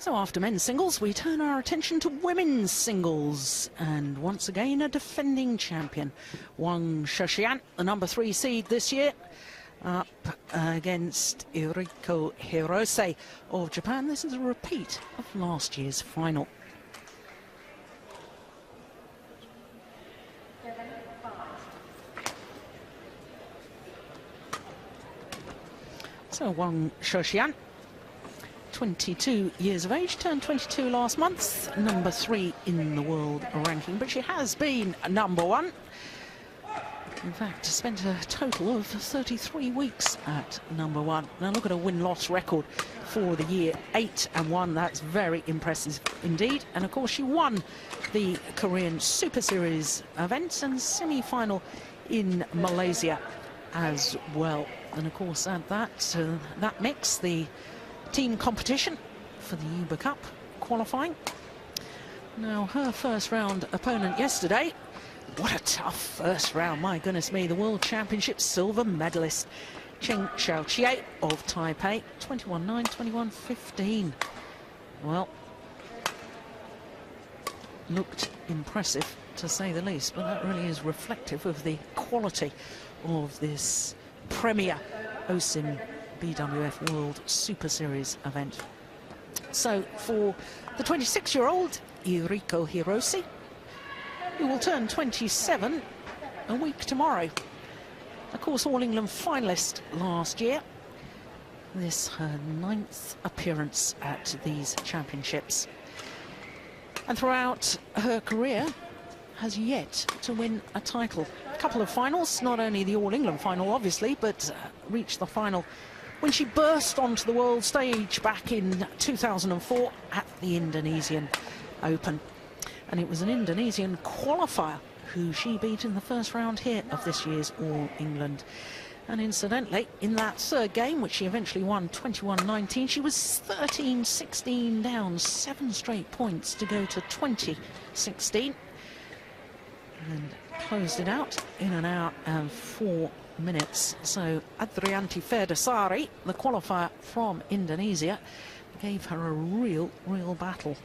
So after men's singles, we turn our attention to women's singles. And once again, a defending champion, Wang Shixian, the number 3 seed this year, up against Eriko Hirose of Japan. This is a repeat of last year's final. So Wang Shixian, 22 years of age, turned 22 last month, number 3 in the world ranking, but she has been number 1. In fact, spent a total of 33 weeks at number 1. Now look at her win-loss record for the year, 8-1. That's very impressive indeed. And of course, she won the Korean Super Series events and semi-final in Malaysia as well. And of course, at that mix, the team competition for the Uber Cup qualifying. Now, her first round opponent yesterday, what a tough first round, my goodness me, the World Championship silver medalist, Chen Xiaoqie of Taipei, 21-9, 21-15. Well, looked impressive to say the least, but that really is reflective of the quality of this premier OSIM BWF World Super Series event. So for the 26-year-old Eriko Hirose, who will turn 27 a week tomorrow, of course All England finalist last year, this her 9th appearance at these championships, and throughout her career has yet to win a title. A couple of finals, not only the All England final obviously, but reached the final when she burst onto the world stage back in 2004 at the Indonesian Open. And it was an Indonesian qualifier who she beat in the first round here of this year's All England. And incidentally, in that third game, which she eventually won 21-19, she was 13-16 down, 7 straight points to go to 20-16. And closed it out in an hour and 4 minutes. So Adrianti Ferdasari, the qualifier from Indonesia, gave her a real battle.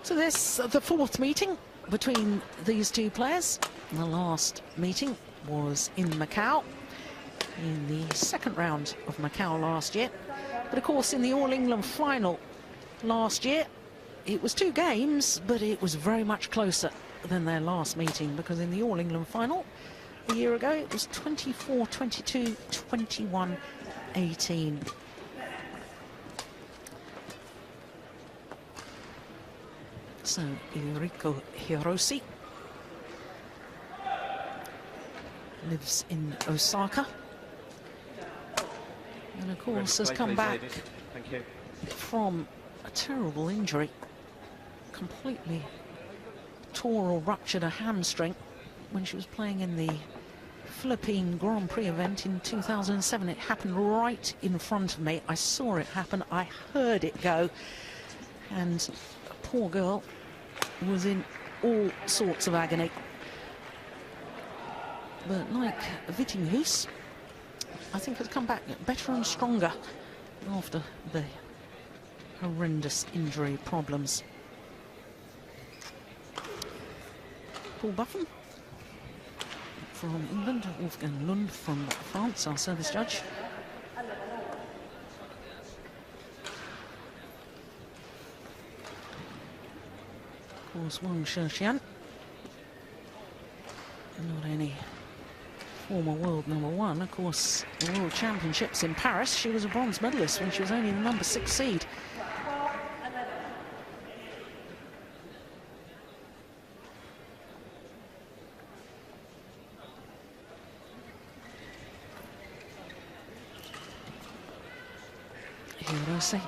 So this, the 4th meeting between these two players. The last meeting was in Macau, in the 2nd round of Macau last year. But of course, in the All England final last year, it was 2 games, but it was very much closer than their last meeting, because in the All England final a year ago, it was 24-22, 21-18. So Eriko Hirose lives in Osaka, and of course has come back from a terrible injury. Completely tore or ruptured a hamstring when she was playing in the Philippine Grand Prix event in 2007. It happened right in front of me. I saw it happen, I heard it go, and the poor girl was in all sorts of agony. But like Vittinghus, I think has come back better and stronger after the horrendous injury problems. Paul Buffon from England, Wolfgang Lund from France, our service judge. Of course, Wang Shixian, not only former world number 1, of course, the World Championships in Paris, she was a bronze medalist when she was only the number 6 seed. Hirose,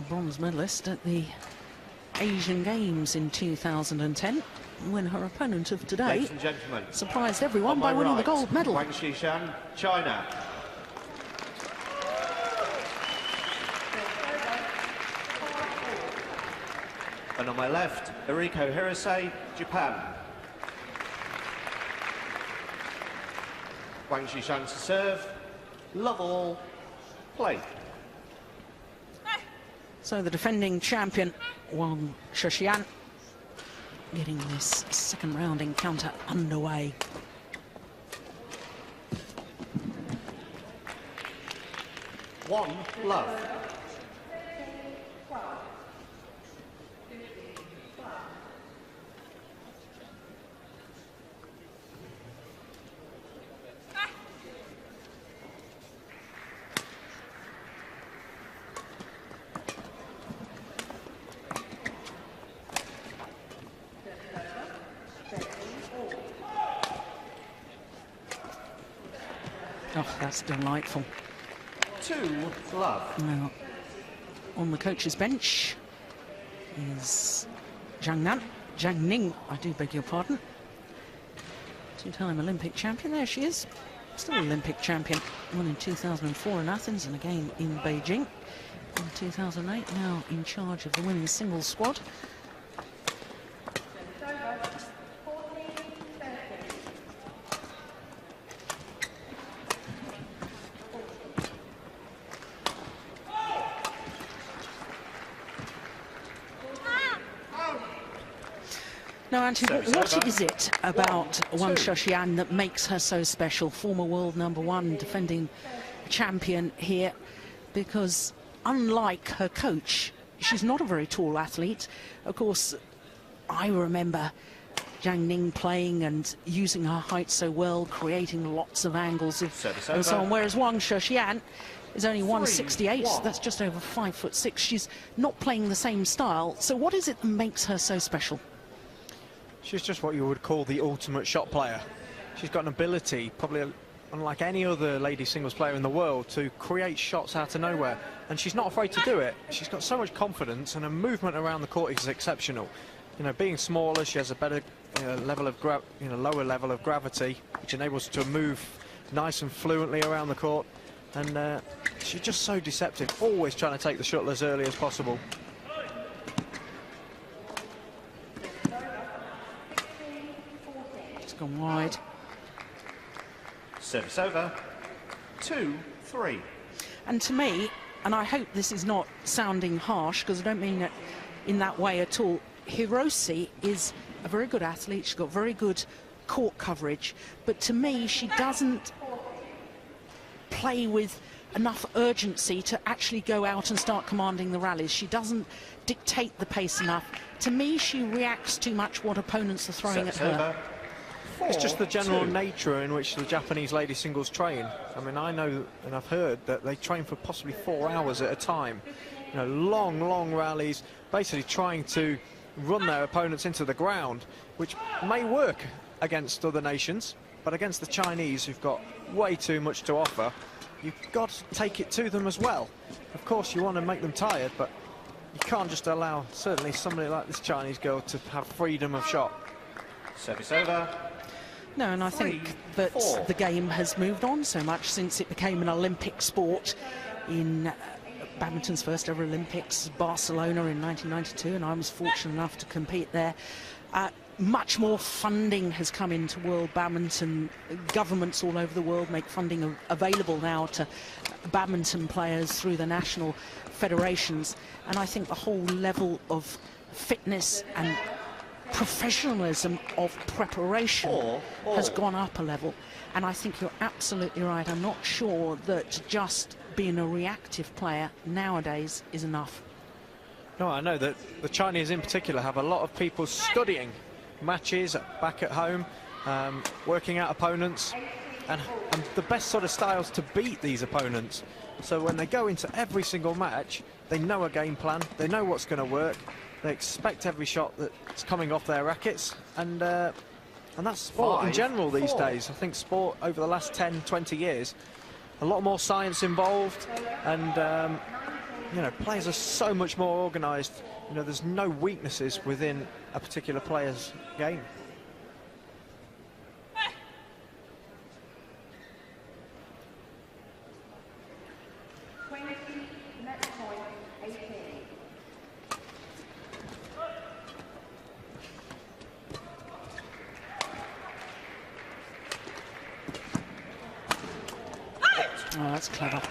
bronze medalist at the Asian Games in 2010, when her opponent of today surprised everyone by winning the gold medal. Wang Shixian, China. And on my left, Eriko Hirose, Japan. Wang Shixian to serve, love all, play. So the defending champion, Wang Shixian, getting this second round encounter underway. One love. Oh, that's delightful. Two love. Now, on the coach's bench is Zhang Ning, I do beg your pardon. Two-time Olympic champion, there she is. Still Olympic champion, won in 2004 in Athens and again in Beijing in 2008, now in charge of the women's singles squad. Now, Auntie, what is it about Wang Shixian that makes her so special? Former world #1 defending champion here, because unlike her coach, she's not a very tall athlete. Of course, I remember Zhang Ning playing and using her height so well, creating lots of angles and so on, whereas Wang Shixian is only 168, that's just over 5'6". She's not playing the same style. So what is it that makes her so special? She's just what you would call the ultimate shot player. She's got an ability, probably unlike any other lady singles player in the world, to create shots out of nowhere. And she's not afraid to do it. She's got so much confidence, and her movement around the court is exceptional. You know, being smaller, she has a better level of lower level of gravity, which enables her to move nice and fluently around the court. And she's just so deceptive, always trying to take the shuttle as early as possible. Gone wide. Service over. 2-3. And to me, and I hope this is not sounding harsh, because I don't mean it in that way at all, Hirose is a very good athlete. She's got very good court coverage, but to me, she doesn't play with enough urgency to actually go out and start commanding the rallies. She doesn't dictate the pace enough. To me, she reacts too much what opponents are throwing at her. It's just the general nature in which the Japanese lady singles train. I mean, I know and I've heard that they train for possibly 4 hours at a time. You know, long rallies, basically trying to run their opponents into the ground, which may work against other nations, but against the Chinese, who've got way too much to offer, you've got to take it to them as well. Of course, you want to make them tired, but you can't just allow, certainly somebody like this Chinese girl, to have freedom of shot. Service over. No, and I think that the game has moved on so much since it became an Olympic sport in badminton's first ever Olympics, Barcelona in 1992, and I was fortunate enough to compete there. Much more funding has come into world badminton. Governments all over the world make funding available now to badminton players through the national federations, and I think the whole level of fitness and professionalism of preparation has gone up a level. And I think you're absolutely right. I'm not sure that just being a reactive player nowadays is enough. No, I know that the Chinese in particular have a lot of people studying matches back at home, working out opponents and the best sort of styles to beat these opponents. So when they go into every single match, they know a game plan, they know what's going to work. They expect every shot that's coming off their rackets, and that's sport in general these days. I think sport over the last 10, 20 years, a lot more science involved, and you know, players are so much more organised. You know, there's no weaknesses within a particular player's game. Oh, that's clever.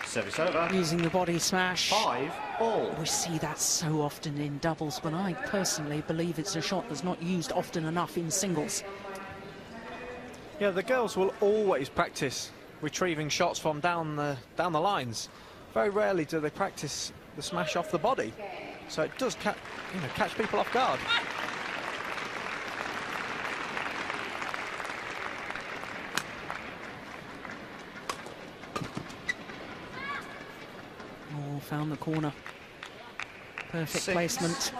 Service over. using the body smash. 5-all. We see that so often in doubles, but I personally believe it's a shot that's not used often enough in singles. Yeah, the girls will always practice retrieving shots from down the lines. Very rarely do they practice the smash off the body, so it does catch people off guard. Oh, found the corner. Perfect 6-5. placement.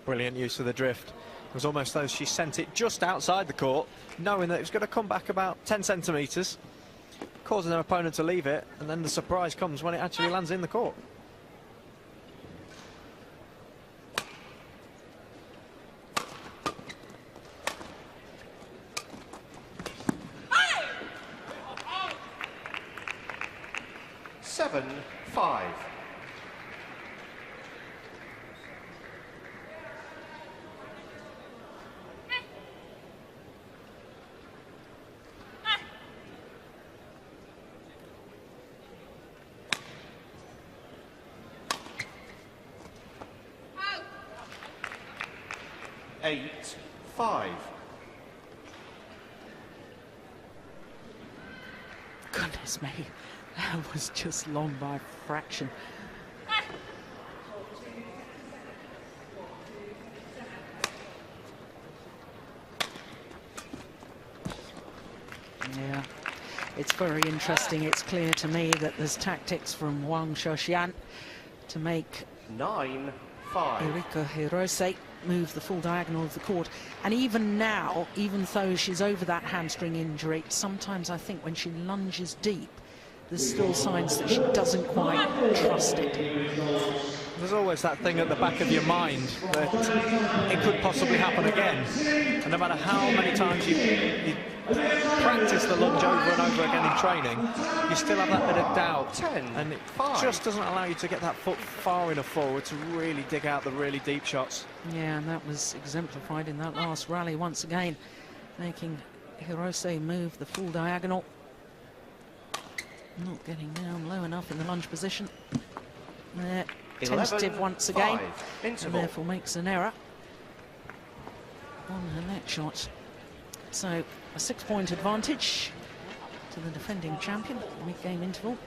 Brilliant use of the drift. It was almost though she sent it just outside the court, knowing that it was going to come back about 10 centimetres, causing her opponent to leave it, and then the surprise comes when it actually lands in the court. Seven, 5. Eight, 5. Goodness me, that was just long by a fraction. Yeah, it's very interesting. It's clear to me that there's tactics from Wang Shixian to make 9-5. Eriko Hirose move the full diagonal of the court. And even now, even though she's over that hamstring injury, sometimes I think when she lunges deep, there's still signs that she doesn't quite trust it. There's always that thing at the back of your mind that it could possibly happen again. And no matter how many times you practice the lunge over and over again in training, you still have that bit of doubt. 10, and it 5. just doesn't allow you to get that foot far enough forward to really dig out the really deep shots. Yeah, and that was exemplified in that last rally once again, making Hirose move the full diagonal. Not getting down low enough in the lunge position. There, tentative once again, and therefore makes an error on her net shot. So a 6-point advantage to the defending champion, mid-game interval,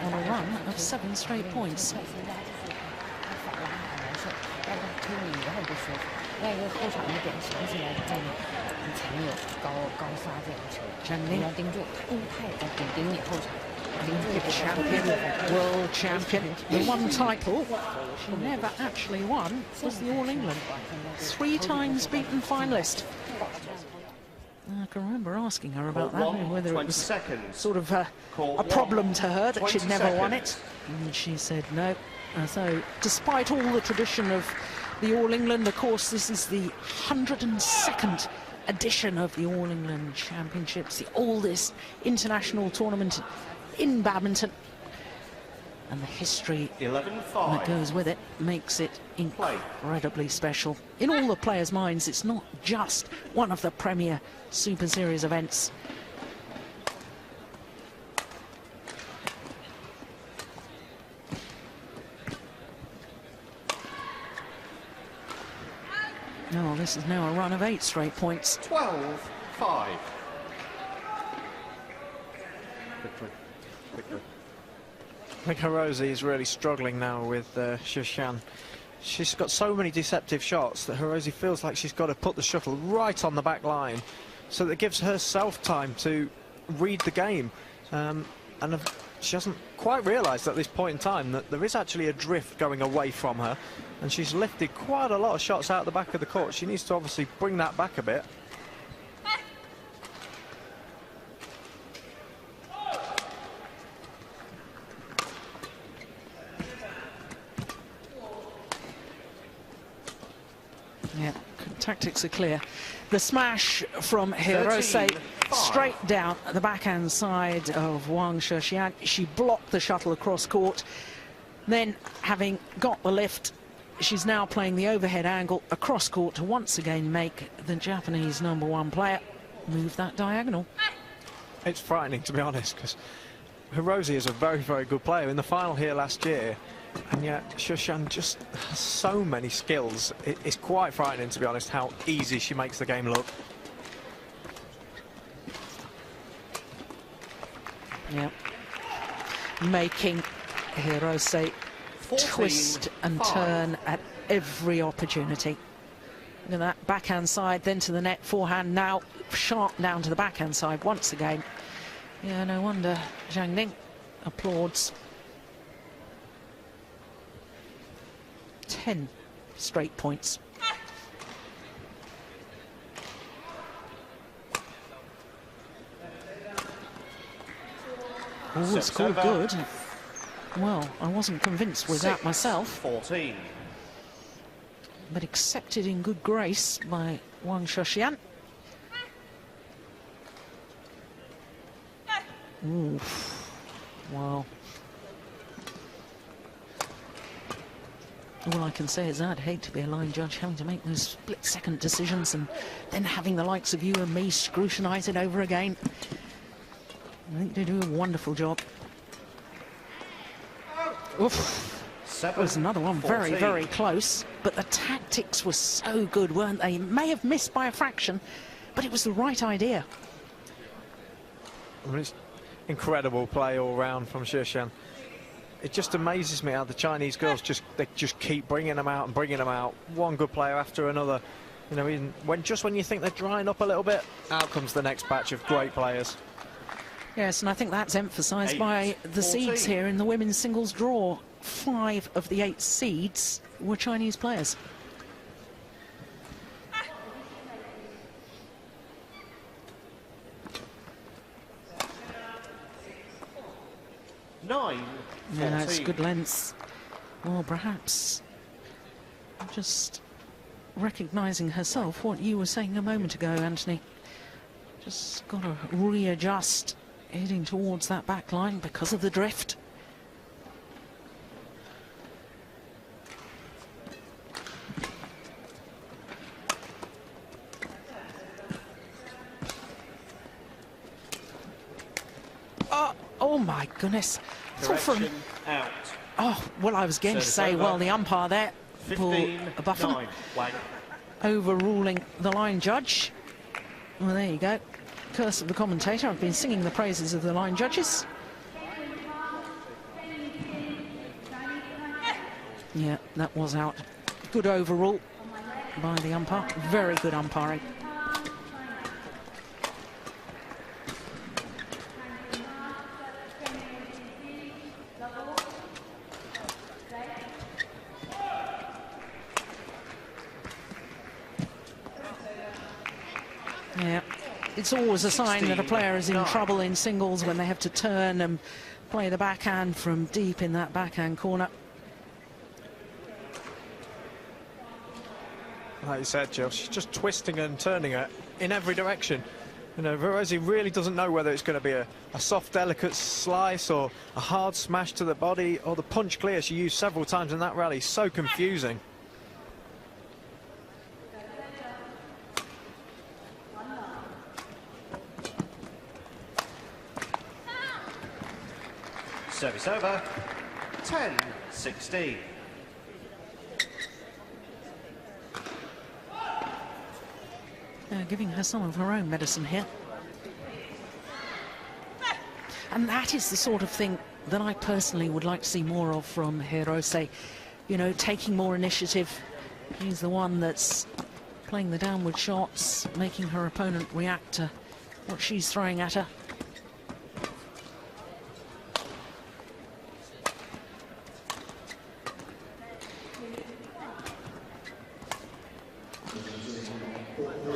on a run of 7 straight points. Champion, world champion. The one title she never actually won was the All England. 3 times beaten finalist. I can remember asking her about that, and whether it was sort of a problem to her that she'd never won it. And she said no. So despite all the tradition of the All England, of course, this is the 102nd edition of the All England Championships, the oldest international tournament in badminton, and the history that goes with it makes it incredibly special. In all the players' minds, it's not just one of the premier Super Series events. No, this is now a run of 8 straight points. 12-5. I think Hirose is really struggling now with Shixian. She's got so many deceptive shots that Hirose feels like she's got to put the shuttle right on the back line, so that it gives herself time to read the game. And she hasn't quite realised at this point in time that there is actually a drift going away from her, and she's lifted quite a lot of shots out the back of the court. She needs to obviously bring that back a bit. Yeah, tactics are clear. The smash from Hirose straight down the backhand side of Wang Shixian. She blocked the shuttle across court. Then, having got the lift, she's now playing the overhead angle across court to once again make the Japanese #1 player move that diagonal. It's frightening, to be honest, because Hirose is a very, very good player in the final here last year, and yet Shixian just has so many skills. It's quite frightening, to be honest, how easy she makes the game look. Yeah, making Hirose twist and turn at every opportunity. Look at that backhand side, then to the net, forehand, now sharp down to the backhand side once again. Yeah, no wonder Zhang Ning applauds. 10 straight points. Oh, it's called good. Well, I wasn't convinced with that myself. 14. But accepted in good grace by Wang Shixian. Oof. Wow. All I can say is I'd hate to be a line judge having to make those split-second decisions and then having the likes of you and me scrutinise it over again. I think they do a wonderful job. Oof. That was another one, very, very close. But the tactics were so good, weren't they? May have missed by a fraction, but it was the right idea. I mean, it's incredible play all round from Shixian. It just amazes me how the Chinese girls just keep bringing them out and bringing them out. One good player after another. You know, even when you think they're drying up a little bit, out comes the next batch of great players. Yes, and I think that's emphasised by the seeds here in the women's singles draw. 5 of the 8 seeds were Chinese players. Yeah, it's good lengths. Well, perhaps just recognising herself, what you were saying a moment ago, Anthony. Just got to readjust, heading towards that back line because of the drift. Oh my goodness. Direction out. Oh, well, I was going to say, well, the umpire there pulled a buffer, overruling the line judge. Well, there you go. Curse of the commentator. I've been singing the praises of the line judges. Yeah, that was out. Good overrule by the umpire. Very good umpiring. Yeah, it's always a sign that a player is in trouble in singles when they have to turn and play the backhand from deep in that backhand corner. Like you said, Jill, she's just twisting and turning it in every direction. You know, Hirose really doesn't know whether it's going to be a soft, delicate slice or a hard smash to the body or the punch clear she used several times in that rally. So confusing. Service over. 10-16. Giving her some of her own medicine here. And that is the sort of thing that I personally would like to see more of from Hirose. You know, taking more initiative. She's the one that's playing the downward shots, making her opponent react to what she's throwing at her.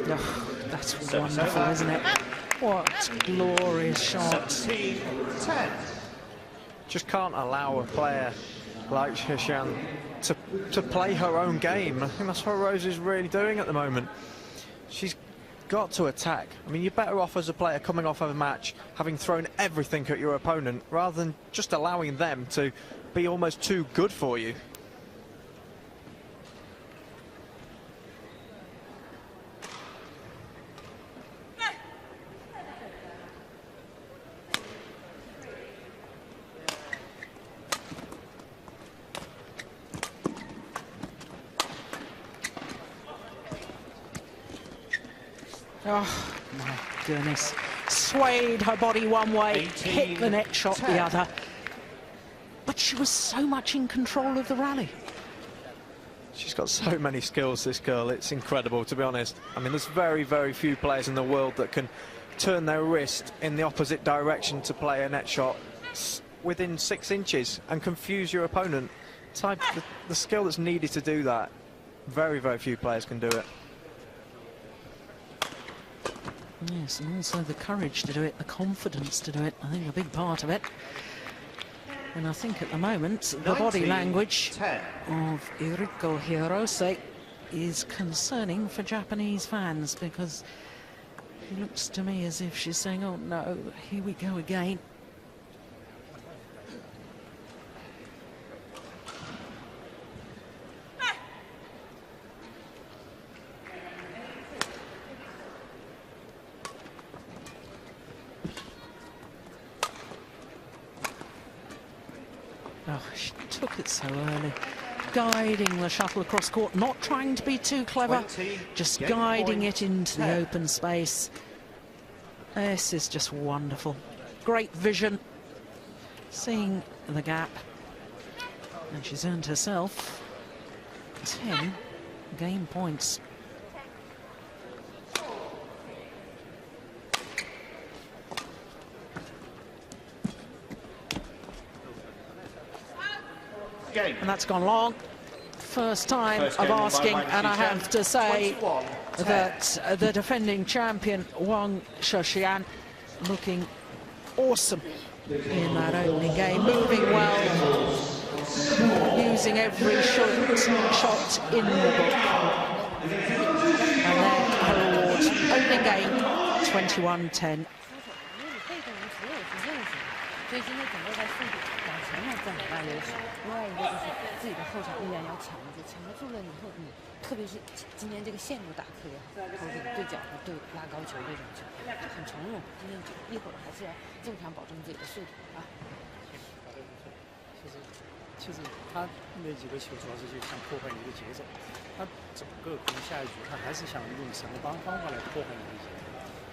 Oh, that's wonderful, isn't it? What glorious shots. 17-10. Just can't allow a player like Shixian to play her own game. I think that's what Rose is really doing at the moment. She's got to attack. I mean, you're better off as a player coming off of a match, having thrown everything at your opponent, rather than just allowing them to be almost too good for you. Oh, my goodness. Swayed her body one way, hit the net shot the other. But she was so much in control of the rally. She's got so many skills, this girl. It's incredible, to be honest. I mean, there's very, very few players in the world that can turn their wrist in the opposite direction to play a net shot within 6 inches and confuse your opponent. The skill that's needed to do that, very, very few players can do it. Yes, and also the courage to do it, the confidence to do it. I think a big part of it. And I think at the moment, the body language of Eriko Hirose is concerning for Japanese fans, because it looks to me as if she's saying, oh no, here we go again. Oh, she took it so early, guiding the shuttle across court, not trying to be too clever, just guiding it into the open space. This is just wonderful. Great vision, seeing the gap, and she's earned herself 10 game points. And that's gone long. First time of asking, and I have to say that the defending champion Wang Shixian looking awesome in that opening game, moving well, using every shot in the book. And then her award, opening game, 21-10. 所以今天整个在速度往前面占很大优势。另外一个就是自己的后场依然要抢得住，抢得住了以后，特别是今天这个线路打特别好，头顶对角和对拉高球这种球很从容。今天一会儿还是要增强保证自己的速度啊。其实他那几个球主要是就想破坏你的节奏，他整个可能下一局他还是想用什么方法来破坏你的节奏，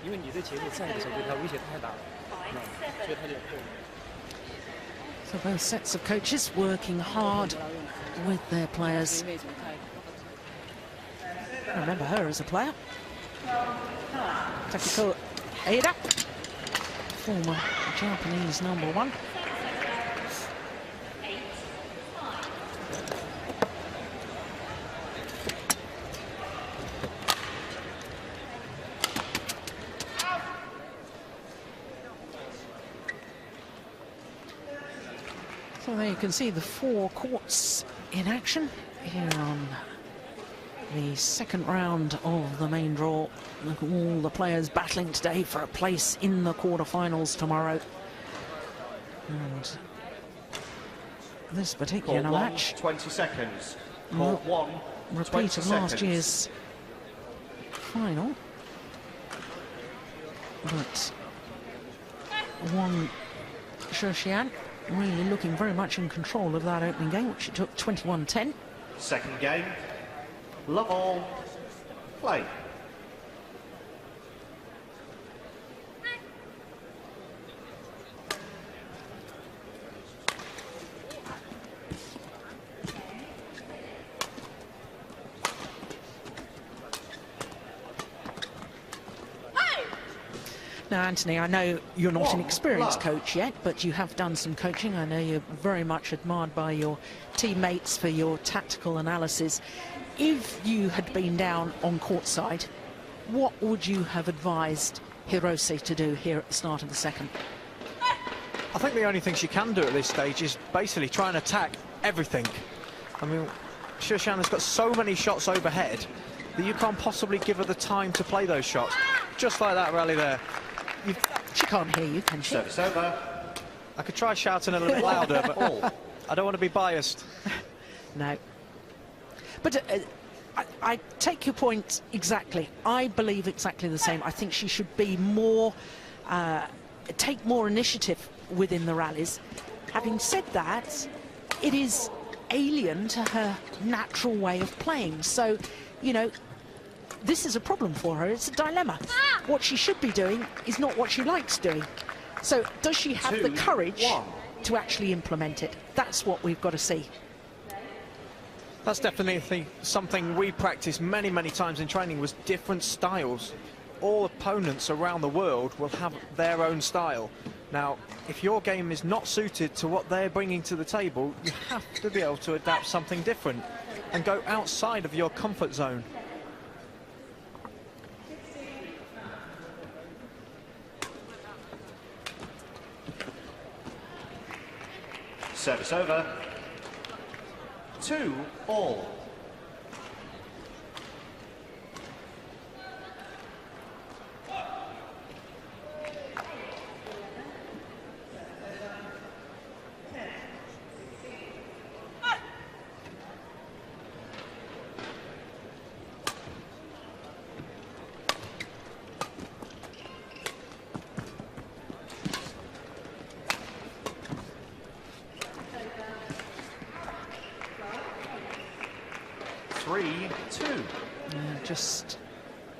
因为你的节奏在的时候对他威胁太大了，所以他就破。 So both sets of coaches working hard with their players. I remember her as a player. Takiko Ada, former Japanese #1. So there you can see the 4 courts in action here on the second round of the main draw. Look at all the players battling today for a place in the quarterfinals tomorrow. And this particular match, 20 seconds. Court 1, repeat of last year's final. But Wang Shixian really looking very much in control of that opening game, which it took 21-10. Second game, love all, play. Now, Anthony, I know you're not an experienced coach yet, but you have done some coaching. I know you're very much admired by your teammates for your tactical analysis. If you had been down on courtside, what would you have advised Hirose to do here at the start of the second? I think the only thing she can do at this stage is basically try and attack everything. I mean, Shixian has got so many shots overhead that you can't possibly give her the time to play those shots. Just like that rally there. She can't hear you, can she? Service over. I could try shouting a little bit louder, but I don't want to be biased. No. But I take your point exactly. I believe exactly the same. I think she should be more, take more initiative within the rallies. Having said that, it is alien to her natural way of playing. So, you know, this is a problem for her. It's a dilemma. What she should be doing is not what she likes doing. So does she have the courage to actually implement it? That's what we've got to see. That's definitely something we practice many, many times in training, was different styles. All opponents around the world will have their own style. Now, if your game is not suited to what they're bringing to the table, you have to be able to adapt something different and go outside of your comfort zone. Service over. 2-all. Just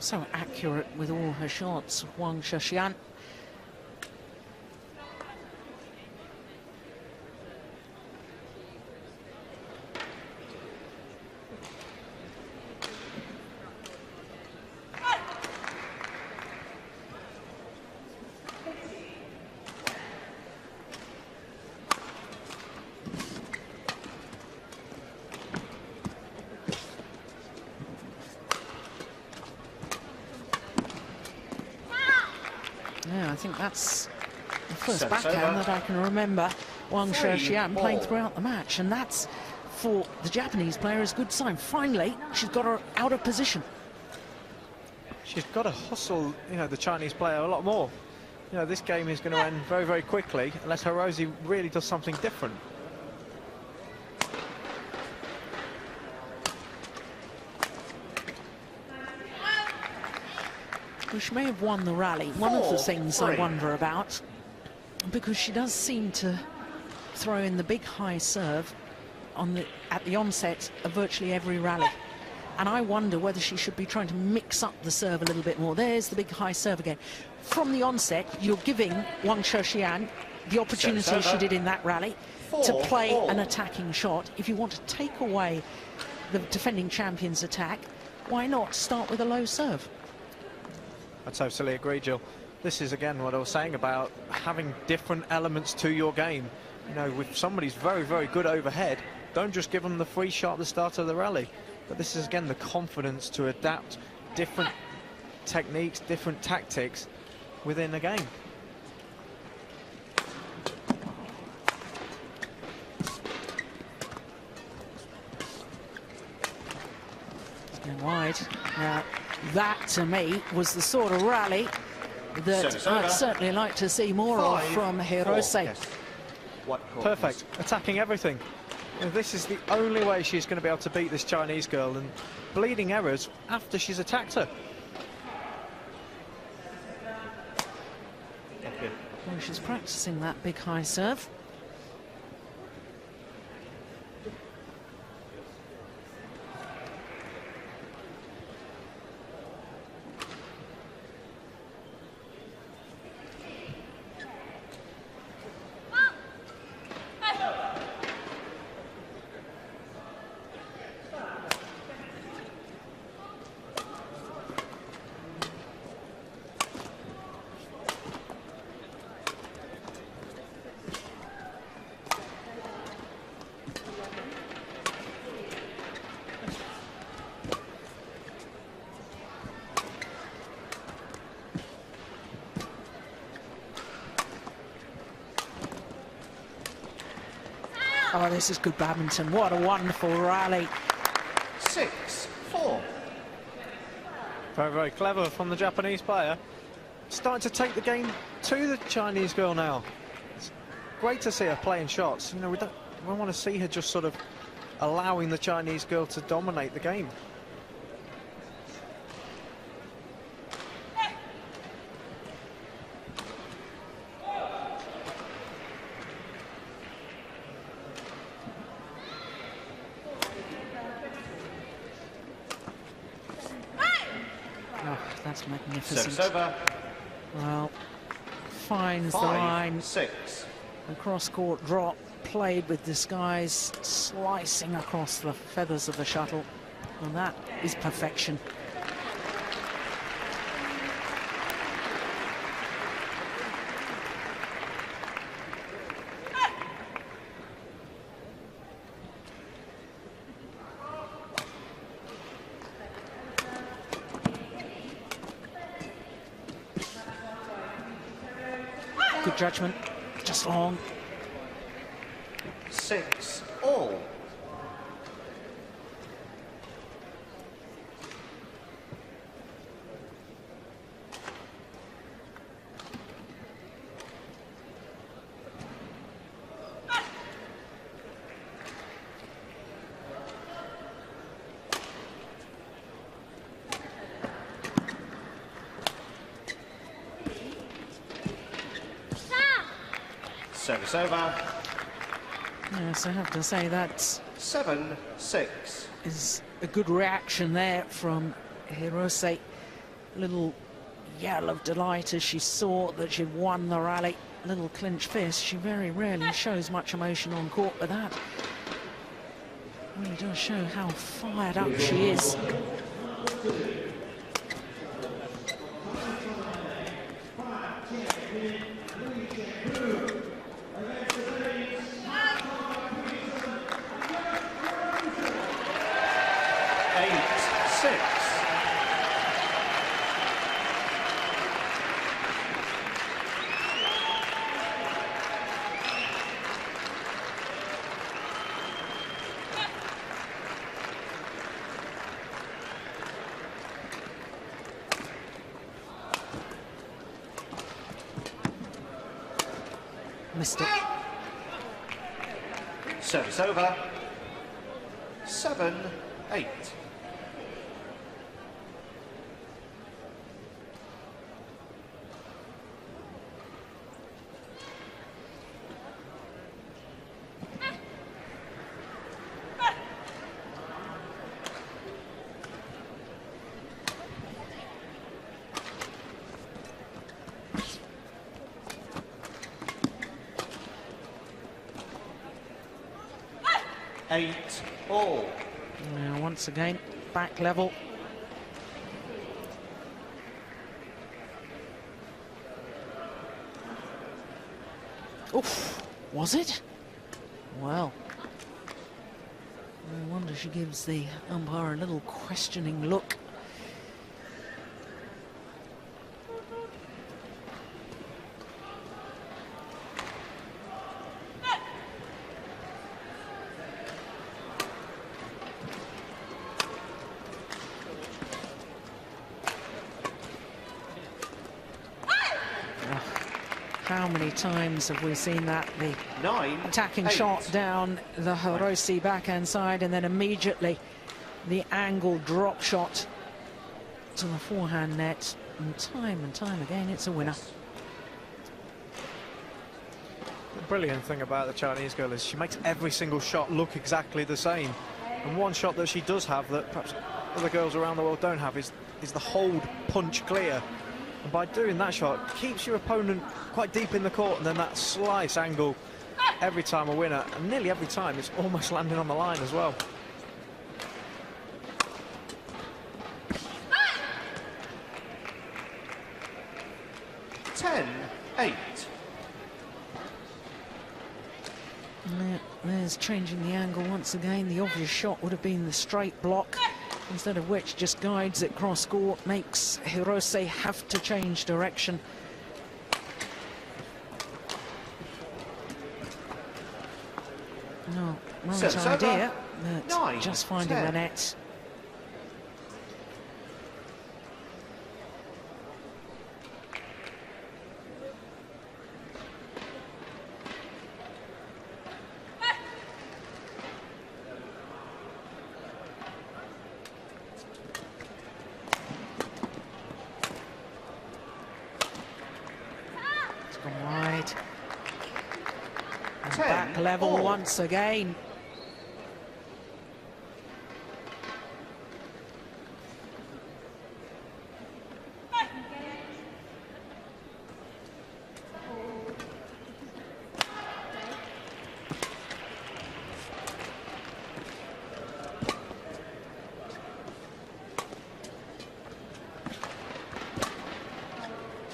so accurate with all her shots, Wang Shixian. Yeah, I think that's the first backhand that I can remember Wang Shixian playing throughout the match, and that's, for the Japanese player, is a good sign. Finally, she's got her out of position. She's got to hustle, you know, the Chinese player a lot more. You know, this game is going to end very, very quickly unless Hirose really does something different. Well, she may have won the rally. One of the things I wonder about, because she does seem to throw in the big high serve at the onset of virtually every rally. And I wonder whether she should be trying to mix up the serve a little bit more. There's the big high serve again. From the onset, you're giving Wang Shixian the opportunity she did in that rally to play an attacking shot. If you want to take away the defending champion's attack, why not start with a low serve? I totally agree, Jill. This is, again, what I was saying about having different elements to your game. You know, if somebody's very, very good overhead, don't just give them the free shot at the start of the rally. But this is, again, the confidence to adapt different techniques, different tactics within a game. And wide. Now, that, to me, was the sort of rally that I'd certainly like to see more of from Hirose. Yes. Perfect, attacking everything. And this is the only way she's going to be able to beat this Chinese girl, and bleeding errors after she's attacked her. Well, she's practicing that big high serve. Oh, this is good badminton. What a wonderful rally. 6-4. Very, very clever from the Japanese player. Starting to take the game to the Chinese girl now. It's great to see her playing shots. You know, we want to see her just sort of allowing the Chinese girl to dominate the game. That's magnificent. Service over. Well, finds the line. 5-6. The cross-court drop, played with disguise, slicing across the feathers of the shuttle. And that is perfection. Good judgment, just long. 6-all. Service over. Yes, I have to say that 7-6. is a good reaction there from Hirose. Little yell of delight as she saw that she'd won the rally. Little clenched fist. She very rarely shows much emotion on court, but that really does show how fired up she is. Missed it. Service over. 7-8. All. Now, once again, back level. Oof, was it? Well, no wonder she gives the umpire a little questioning look. How many times have we seen that? The 9, attacking 8. shot down the Hirose backhand side, and then immediately the angled drop shot to the forehand net. And time again, it's a winner. The brilliant thing about the Chinese girl is she makes every single shot look exactly the same. And one shot that she does have that perhaps other girls around the world don't have is the hold punch clear. And by doing that shot, keeps your opponent quite deep in the court, and then that slice angle, every time a winner, and nearly every time it's almost landing on the line as well. There's changing the angle once again. The obvious shot would have been the straight block, instead of which just guides it cross court, makes Hirose have to change direction. No, right idea, but just finding the net. Back level once again.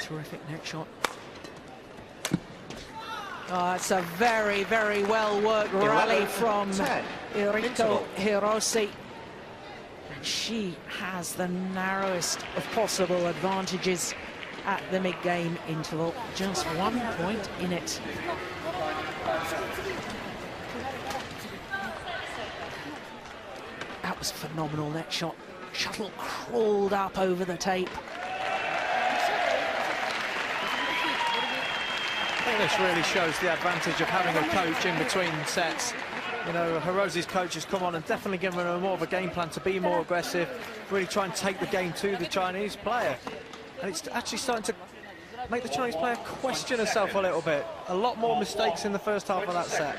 terrific net shot. Oh, it's a very, very well worked rally from 10. Eriko Interval. Hirose. And she has the narrowest of possible advantages at the mid-game interval. Just 1 point in it. That was a phenomenal net shot. Shuttle crawled up over the tape. I think this really shows the advantage of having a coach in between sets. You know, Hirose's coach has come on and definitely given her more of a game plan to be more aggressive, really try and take the game to the Chinese player. And it's actually starting to make the Chinese player question herself a little bit. A lot more mistakes in the first half of that set.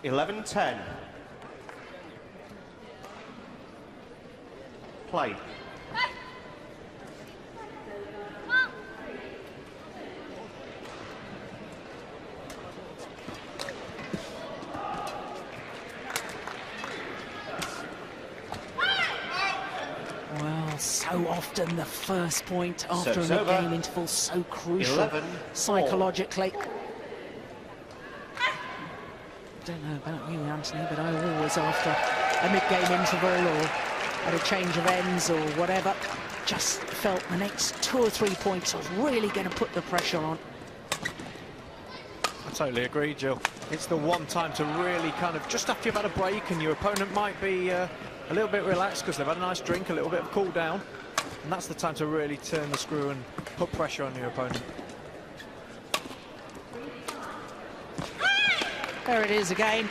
(11-10). Play. Well, so often the first point after a Serve's over. mid-game interval, so crucial 11-4. psychologically. Don't know about you, Anthony, but I always, after a mid-game interval or at a change of ends or whatever, just felt the next 2 or 3 points was really going to put the pressure on. I totally agree, Jill. It's the one time to really kind of, just after you've had a break and your opponent might be a little bit relaxed because they've had a nice drink, a little bit of cool down, and that's the time to really turn the screw and put pressure on your opponent. There it is again.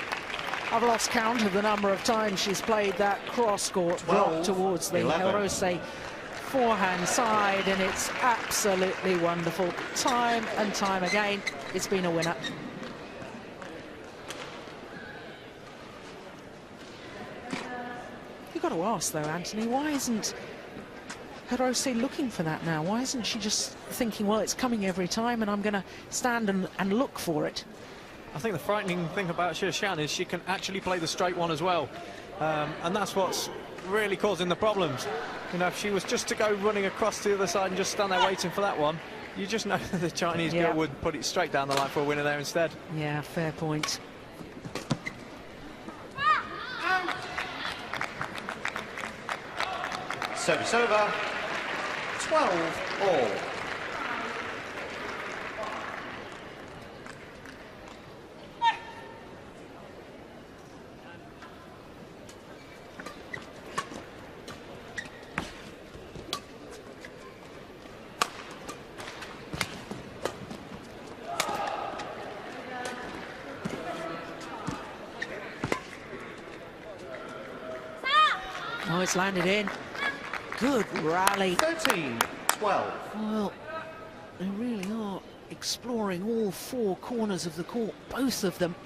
I've lost count of the number of times she's played that cross-court drop towards the 11. Hirose forehand side, and it's absolutely wonderful. Time and time again, it's been a winner. You've got to ask, though, Anthony, why isn't Hirose looking for that now? Why isn't she just thinking, well, it's coming every time, and I'm going to stand and look for it? I think the frightening thing about Shixian is she can actually play the straight one as well. And that's what's really causing the problems. You know, if she was just to go running across to the other side and just stand there waiting for that one, you just know that the Chinese girl would put it straight down the line for a winner there instead. Yeah, fair point. Service over. 12-all. Oh, it's landed in. Good rally. 13-12. Well, they really are exploring all 4 corners of the court, both of them.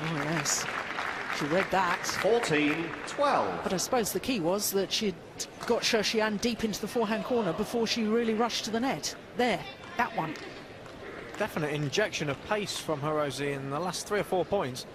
Oh, yes. She read that. 14-12. But I suppose the key was that she'd got Shixian deep into the forehand corner before she really rushed to the net. There, that one. Definite injection of pace from Hirose in the last 3 or 4 points.